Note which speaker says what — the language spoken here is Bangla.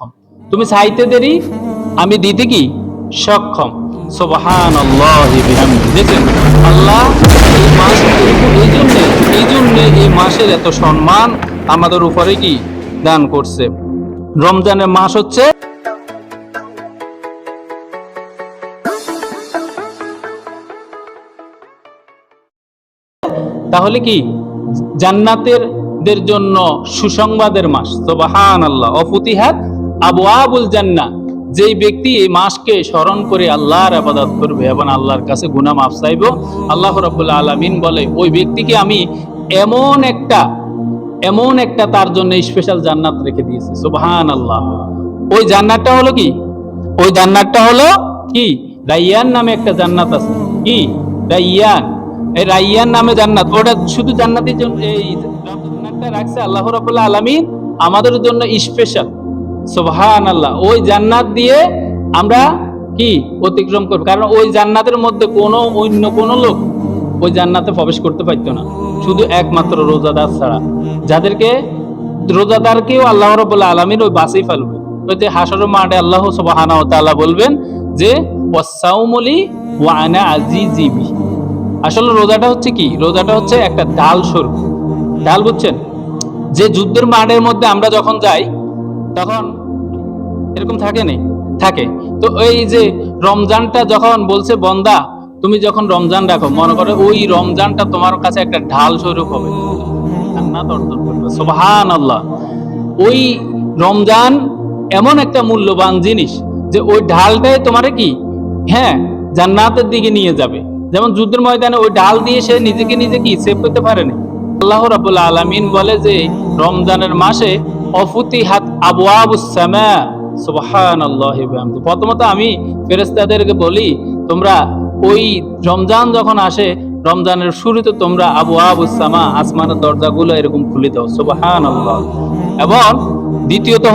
Speaker 1: সক্ষম। তুমি চাইতে দেরি, আমি দিতে কি সক্ষম। সুবহানাল্লাহি বিহামদি। দেখেন আল্লাহ এই মাস, এই জন্য এই মাসের এত সম্মান আমাদের উপরে কি দান করছে। রমজানের মাস হচ্ছে তাহলে কি জান্নাতের দের জন্য সুসংবাদের মাস। সুবহানাল্লাহ। অফুতিহাত আবওয়াবুল জান্নাহ। যেই ব্যক্তি এই মাসকে স্মরণ করে আল্লাহর ইবাদত করবে এবং আল্লাহর কাছে গুনাহ মাফ চাইবে, আল্লাহ রাব্বুল আলামিন বলে ওই ব্যক্তিকে আমি এমন একটা তার জন্য স্পেশাল জান্নাত রেখে দিয়েছি। সুবহানাল্লাহ। ওই জান্নাতটা হলো কি? ওই জান্নাতটা হলো কি? রাইয়ান নামে একটা জান্নাত আছে। কি? রাইয়ান। এই রাইয়ান নামে জান্নাত, ওটা শুধু জান্নাতের জন্য এই জান্নাতটা রাখছে আল্লাহ রাব্বুল আলামিন আমাদের জন্য স্পেশাল। সুবহানাল্লাহ। ওই জান্নাত দিয়ে আমরা কি অতিক্রম করব, কারণ ওই জান্নাতের মধ্যে অন্য কোনো লোক ওই জান্নাতে প্রবেশ করতে পারতো না, শুধু একমাত্র রোজাদার ছাড়া। যাদেরকে রোজাদারকেও আল্লাহ রাব্বুল আলামিন ওই বাঁচিয়ে ফেলবে। ওই যে হাশরের মাঠে আল্লাহ সুবহানাহু ওয়া তাআলা বলবেন যে ওয়াসাউমুলি ওয়া আনা আজিজি বিহি। আসলে রোজাটা হচ্ছে কি? রোজাটা হচ্ছে একটা ঢাল স্বরূপ। ঢাল বুঝছেন? যে যুদ্ধের মাঠের মধ্যে আমরা যখন যাই তখন এরকম থাকে। তো এই যে রমজানটা যখন বলছে বন্দা তুমি যখন রমজান রাখো, মনে করো ওই রমজানটা তোমার কাছে একটা ঢাল স্বরূপ হবে, জান্নাত অর্জন করবে। সুবহানাল্লাহ। ওই রমজান এমন একটা মূল্যবান জিনিস যে ওই ঢালটাই তোমারে কি জান্নাতের দিকে নিয়ে যাবে। যেমন যুদ্ধের ময়দানে ওই ঢাল দিয়ে সে নিজে কি সেভ করতে পারেনি। আল্লাহ রাব্বুল আলামিন বলে যে রমজানের মাসে অফুতিহাত আবওয়াবুস সামা। সুবহানাল্লাহি ওয়া বিহামদি। প্রথমত আমি ফেরেশতাদেরকে বলি তোমরা ওই রমজান যখন আসে, রমজানের শুরুতে তোমরা আবওয়াবুস সামা, আসমানের দরজাগুলো এরকম খুলে দাও। সুবহানাল্লাহ। এবং দ্বিতীয়ত